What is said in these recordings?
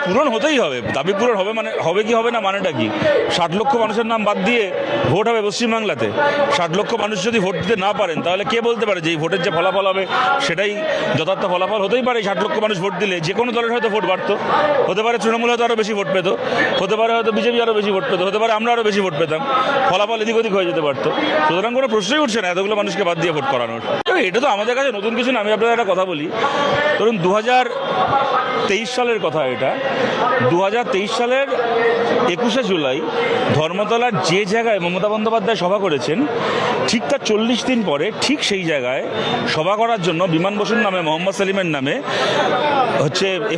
পূরণ হতেই হবে, দাবি পূরণ হবে, মানে হবে কি হবে না মানেটা কি? 60 লক্ষ মানুষের নাম বাদ দিয়ে ভোট হবে পশ্চিমবাংলাতে? 60 লক্ষ মানুষ যদি ভোট দিতে না পারেন তাহলে কে বলতে পারে যে এই ভোটের যে ফলাফল হবে সেটাই যথার্থ ফলাফল? হতেই পারে 60 লক্ষ মানুষ ভোট দিলে যে কোনো দলের হয়তো ভোট বাড়তো, হতে পারে তৃণমূল হয়তো আরও বেশি ভোট পেত, হতে পারে হয়তো বিজেপি আরও বেশি ভোট পেত, হতে পারে আমরা আরও বেশি ভোট পেতাম, ফলাফল এদিক ওদিক হয়ে যেতে পারতো। সুতরাং কোনো প্রশ্নই উঠছে না এতগুলো মানুষকে বাদ দিয়ে ভোট করানোর। এটা তো আমাদের কাছে নতুন কিছু না। আমি আপনাদের একটা কথা বলি, ধরুন 2023 সালের কথা, এটা 2023 সালের 21শে জুলাই ধর্মতলার যে জায়গায় মমতা বন্দ্যোপাধ্যায় সভা করেছেন, ঠিক তার 40 দিন পরে ঠিক সেই জায়গায় সভা করার জন্য বিমান বসুর নামে, মোহাম্মদ সেলিমের নামে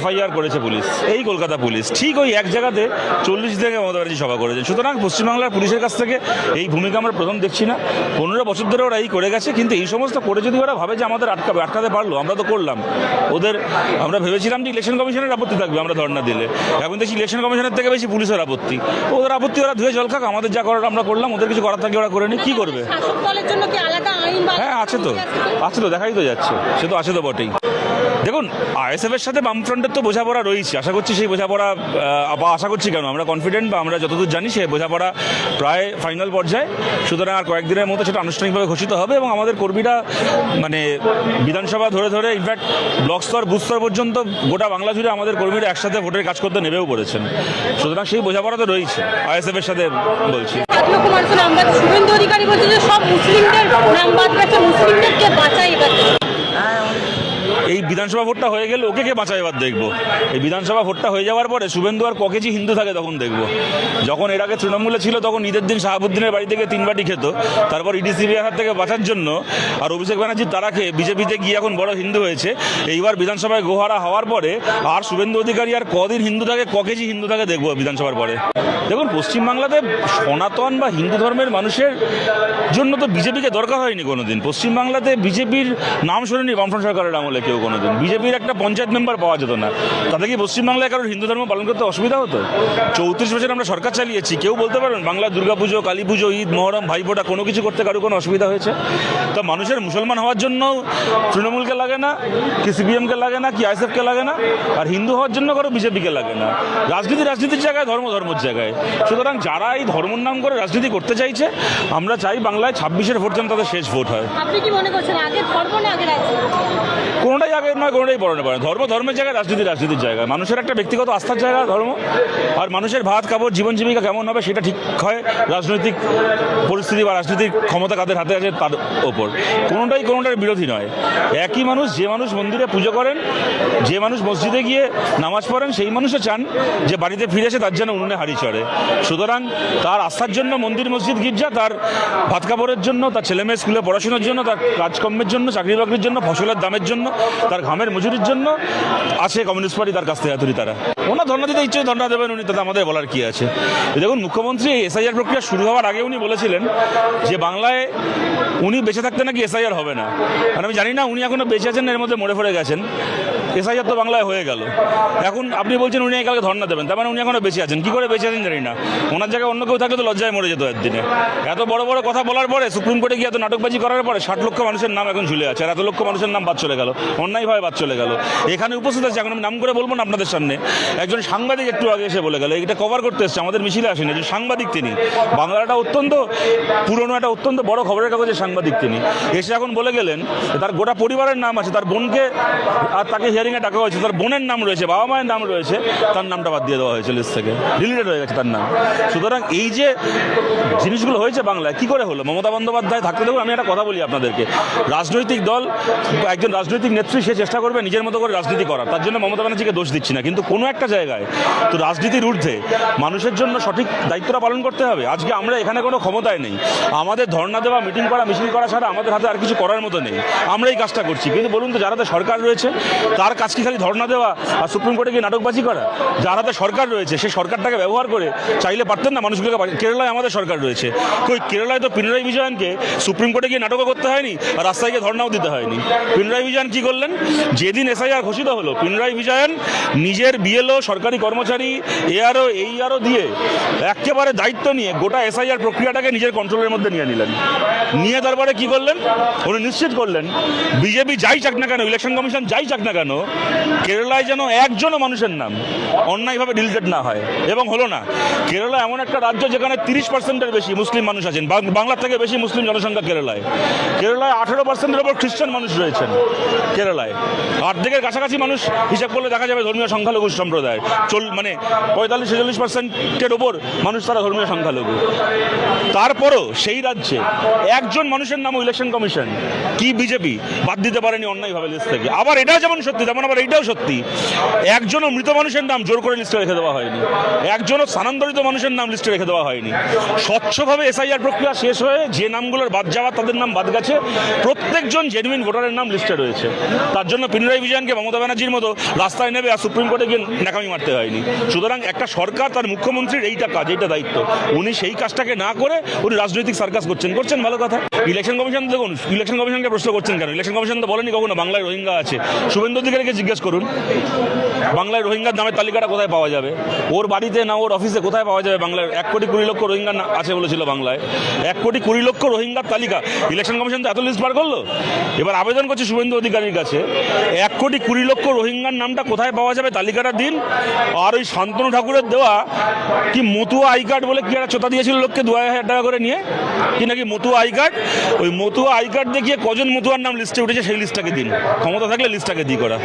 FIR করেছে পুলিশ, এই কলকাতা পুলিশ। ঠিক ওই এক জায়গাতে 40 দিনে মমতা ব্যানার্জি সভা করেছেন। সুতরাং পশ্চিমবাংলার পুলিশের কাছ থেকে এই ভূমিকা আমরা প্রথম দেখছি না। 15 বছর ধরে ওরা এই করে গেছে, কিন্তু এই সমস্ত করে যদি ওরা ভাবে যে আমাদের আটকাতে পারলো, আমরা তো করলাম ওদের। আমরা ভেবেছিলাম যে ইলেকশন কমিশনের আপত্তি থাকবে আমরা ধর্ণা দিলে, এখন দেখছি ইলেকশন কমিশনের থেকে বেশি পুলিশের আপত্তি। ওদের আপত্তি ওরা ধুয়ে জল খাক, আমাদের যা করার আমরা করলাম, ওদের কিছু করার থাকে ওরা করে নি, কি করবে? হ্যাঁ আছে তো, দেখাই তো যাচ্ছে, সে তো আছে তো বটেই। দেখুন, ISF এর সাথে বামফ্রন্টের তো বোঝাপড়া রয়েছে, আশা করছি সেই বোঝাপড়া, আশা করছি কেন, আমরা কনফিডেন্ট, বা আমরা যতদূর জানি সে বোঝাপড়া প্রায় ফাইনাল পর্যায়ে। সুতরাং আর কয়েকদিনের মধ্যে সেটা আনুষ্ঠানিকভাবে ঘোষিত হবে এবং আমাদের কর্মীরা মানে বিধানসভা ধরে ইনফ্যাক্ট ব্লক স্তর, বুথ স্তর পর্যন্ত গোটা বাংলা জুড়ে আমাদের কর্মীরা একসাথে ভোটের কাজ করতে নেমেও পড়েছেন। সুতরাং সেই বোঝাপড়া তো রয়েছে ISF এর সাথে, বলছি। শুভেন্দু অধিকারী বলছে যে সব মুসলিমদের নাম বাদ গেছে, মুসলিমদেরকে বাঁচাই গেছে। এই বিধানসভা ভোটটা হয়ে গেলে ওকে কে বাঁচায় এবার দেখবো। এই বিধানসভা ভোটটা হয়ে যাওয়ার পরে শুভেন্দু আর ক কেজি হিন্দু থাকে তখন দেখবো। যখন এর আগে তৃণমূলে ছিল তখন ঈদের দিন শাহাবুদ্দিনের বাড়ি থেকে 3 বাটি খেত, তারপর EDCBI হাত থেকে বাঁচার জন্য আর অভিষেক ব্যানার্জির তারা খেয়ে বিজেপিতে গিয়ে এখন বড় হিন্দু হয়েছে। এইবার বিধানসভায় গোহারা হওয়ার পরে আর শুভেন্দু অধিকারী আর কদিন হিন্দু থাকে, ক কেজি হিন্দু থাকে দেখবো বিধানসভার পরে। দেখুন, পশ্চিমবাংলাতে সনাতন বা হিন্দু ধর্মের মানুষের জন্য তো বিজেপিকে দরকার হয়নি কোনোদিন। পশ্চিমবাংলাতে বিজেপির নাম শোনেনি বামফ্রন্ট সরকারের আমলে কেউ কোনোদিন। বিজেপির একটা পঞ্চায়েত মেম্বার পাওয়া যেত না, তাতে কি পশ্চিমবাংলায় কারোর হিন্দু ধর্ম পালন করতে অসুবিধা হতো? 34 বছর আমরা সরকার চালিয়েছি, কেউ বলতে পারবেন বাংলার দুর্গাপুজো, কালী পুজো, ঈদ, মহরম, ভাইফোঁটা কোনো কিছু করতে কারো কোনো অসুবিধা হয়েছে? তো মানুষের মুসলমান হওয়ার জন্য তৃণমূলকে লাগে না, কি CPM-কে লাগে না, কি ISF-কে লাগে না, আর হিন্দু হওয়ার জন্য কারো বিজেপিকে লাগে না। রাজনীতির জায়গায়, ধর্মের জায়গায়। সুতরাং যারা এই ধর্মের নাম করে রাজনীতি করতে চাইছে, আমরা চাই বাংলায় 26-এর ভোট যেন তাদের শেষ ভোট হয়। আপনি কি মনে করছেন আগে ধর্ম না আগে রাজনীতি? কোনোটাই আগে নয়, কোনোটাই পরে নয়। ধর্মের জায়গায়, রাজনীতির জায়গায়। মানুষের একটা ব্যক্তিগত আস্থার জায়গা ধর্ম, আর মানুষের ভাত কাপড় জীবন জীবিকা কেমন হবে সেটা ঠিক হয় রাজনৈতিক পরিস্থিতি বা রাজনৈতিক ক্ষমতা কাদের হাতে আছে তার ওপর। কোনোটার বিরোধী নয়। একই মানুষ, যে মানুষ মন্দিরে পুজো করেন, যে মানুষ মসজিদে গিয়ে নামাজ পড়েন, সেই মানুষও চান যে বাড়িতে ফিরে এসে তার যেন উনুনে হাঁড়ি চড়ে। সুতরাং তার আস্থার জন্য মন্দির, মসজিদ, গির্জা, তার ভাত কাপড়ের জন্য, তার ছেলেমেয়ে স্কুলে পড়াশোনার জন্য, তার কাজকর্মের জন্য, চাকরি বাকরির জন্য, ফসলের দামের জন্য, তার ঘামের মজুরির জন্য আছে কমিউনিস্ট পার্টি তার কাছ থেকে হাতুড়ি। তারা ওনার ধর্ণা দিতে ইচ্ছে ধর্ণা দেবেন, উনি তাতে আমাদের বলার কি আছে? দেখুন, মুখ্যমন্ত্রী SIR প্রক্রিয়া শুরু হওয়ার আগে উনি বলেছিলেন যে বাংলায় উনি বেঁচে থাকতে নাকি SIR হবে না। আর আমি জানি না উনি এখনো বেঁচে আছেন, এর মধ্যে মরে গেছেন। SIR তো বাংলায় হয়ে গেল, এখন আপনি বলছেন উনি কালকে ধর্ণা দেবেন, তার মানে উনি এখনো বেঁচে আছেন। কি করে বেঁচে আছেন জানি না। ওনার জায়গায় অন্য কেউ থাকলে তো লজ্জায় মরে যেত একদিনে। এত বড় বড় কথা বলার পরে, সুপ্রিম কোর্টে গিয়ে এত নাটকবাজি করার পরে 60 লক্ষ মানুষের নাম এখন ঝুলে আছে, আর এত লক্ষ মানুষের নাম বাদ চলে গেল, অন্যায়ভাবে বাদ চলে গেল। এখানে উপস্থিত আছে, এখন আমি নাম করে বলবো না আপনাদের সামনে, একজন সাংবাদিক একটু আগে এসে বলে গেল, এটা কভার করতে এসছে, আমাদের মিছিলে আসেনি, একজন সাংবাদিক তিনি, বাংলার একটা অত্যন্ত পুরনো, একটা অত্যন্ত বড় খবরের কাগজের সাংবাদিক তিনি, এসে এখন বলে গেলেন তার গোটা পরিবারের নাম আছে, তার বোনকে আর তাকে হিয়ারিংয়ে ডাকা হয়েছে, তার বোনের নাম রয়েছে, বাবা মায়ের নাম রয়েছে, তার নামটা বাদ দিয়ে দেওয়া হয়েছে লিস্ট থেকে, ডিলিটেড হয়ে গেছে তার নাম। সুতরাং এই যে জিনিসগুলো হয়েছে বাংলায়, কি করে হলো? মমতা বন্দ্যোপাধ্যায় থাকতে দেখুন, আমি একটা কথা বলি আপনাদেরকে, রাজনৈতিক দল, একজন রাজনৈতিক নেত্রী, সে চেষ্টা করবে নিজের মতো করে রাজনীতি করার, তার জন্য মমতা ব্যানার্জিকে দোষ দিচ্ছি না, কিন্তু কোনো একটা জায়গায় তো রাজনীতির ঊর্ধ্বে মানুষের জন্য সঠিক দায়িত্বটা পালন করতে হবে। আজকে আমরা এখানে কোনো ক্ষমতায় নেই, আমাদের ধর্ণা দেওয়া, মিটিং করা, মিছিল করা ছাড়া আমাদের হাতে আর কিছু করার মতো নেই, আমরা এই কাজটা করছি। কিন্তু বলুন তো, যার হাতে সরকার রয়েছে তার কাজ কি খালি ধর্ণা দেওয়া আর সুপ্রিম কোর্টে গিয়ে নাটকবাজি করা? যার হাতে সরকার রয়েছে সেই সরকারটাকে ব্যবহার করে চাইলে পারতেন না মানুষগুলোকে। কেরালায় আমাদের সরকার রয়েছে, কই কেরালায় তো পিনারাই বিজয়নকে সুপ্রিম কোর্টে গিয়ে নাটকও করতে হয়নি আর রাস্তায় গিয়ে ধর্ণাও দিতে হয়নি। পিনারাই বিজয়ন কি করলেন? যেদিন SIR ঘোষিত হলো, পিনারাই বিজয়ন নিজের BLO, সরকারি কর্মচারী, ARO দিয়ে একেবারে দায়িত্ব নিয়ে গোটা SIR প্রক্রিয়াটাকে নিজের কন্ট্রোলের মধ্যে নিয়ে নিলেন। নিয়ে তারপরে কি করলেন? উনি নিশ্চিত করলেন বিজেপি যাই চাক না কেন, ইলেকশন কমিশন যাই চাক না কেন, কেরালায় যেন একজনও মানুষের নাম অন্যায়ভাবে ডিলিটেড না হয়, এবং হলো না। কেরালা এমন একটা রাজ্য যেখানে 30%-এর বেশি মুসলিম মানুষ আছেন, বাংলার থেকে বেশি মুসলিম জনসংখ্যা কেরালায়। কেরালায় 18%-এর ওপর খ্রিস্টান মানুষ রয়েছেন কেরালায়। অর্ধেকের কাছাকাছি মানুষ হিসাব করলে দেখা যাবে ধর্মীয় সংখ্যালঘু সম্প্রদায়, মানে 45-46%-এর ওপর মানুষ তারা ধর্মীয় সংখ্যালঘু। তারপরও সেই রাজ্যে একজন মানুষের নামও ইলেকশন কমিশন কি বিজেপি বাদ দিতে পারেনি অন্যায়ভাবে লিস্ট থেকে। আবার এটাও যেমন সত্যি তেমন আবার এইটাও সত্যি, একজনও মৃত মানুষের নাম জোর করে লিস্টে রেখে দেওয়া হয়নি, একজনও স্থানান্তরিত মানুষের নাম লিস্টে রেখে দেওয়া হয়নি। স্বচ্ছভাবে এসআইআর প্রক্রিয়া শেষ হয়ে যে নামগুলোর বাদ যাওয়া তাদের নাম বাদ গেছে, প্রত্যেকজন জেনুইন ভোটারের নাম লিস্টে রয়েছে। তার জন্য পিনারাই বিজয়নকে মমতা ব্যানার্জির মতো রাস্তায় নেবে আর সুপ্রিম কোর্টে গিয়ে নাকামি মারতে হয়নি। সুতরাং একটা সরকার, তার মুখ্যমন্ত্রীর এইটা কাজ, এইটা দায়িত্ব, উনি সেই কাজটাকে না করে উনি রাজনৈতিক সার্কাস করছেন ভালো কথা। ইলেকশন কমিশন দেখুন, ইলেকশন কমিশনকে প্রশ্ন করছেন কেন? ইলেকশন কমিশন তো বলেনি কখনো বাংলায় রোহিঙ্গা আছে। শুভেন্দু অধিকারীকে জিজ্ঞেস করুন বাংলায় রোহিঙ্গার নামের তালিকাটা কোথায় পাওয়া যাবে, ওর বাড়িতে না ওর অফিসে কোথায় পাওয়া যাবে বাংলায় 1,20,00,000 রোহিঙ্গা আছে বলেছিল বাংলায়, 1,20,00,000 রোহিঙ্গার তালিকা। ইলেকশন কমিশন তো এত লিস্ট বার করলো। এবার আবেদন করছে শুভেন্দু অধিকারীর কাছে 1,20,00,000 রোহিঙ্গার নামটা কোথায় পাওয়া যাবে তালিকাটা দিন। আর ওই শান্তনু ঠাকুরের দেওয়া কি মতুয়া আই কার্ড বলে কি একটা চোতা দিয়েছিল লোককে 2,000 টাকা করে নিয়ে, কি নাকি মতুয়া আই কার্ড, ওই মতুয়া আই কার্ড দেখিয়ে কজন মতুয়ার নাম লিস্টে উঠেছে সেই লিস্টটাকে দিন, ক্ষমতা থাকলে লিস্টটাকে দিই করা।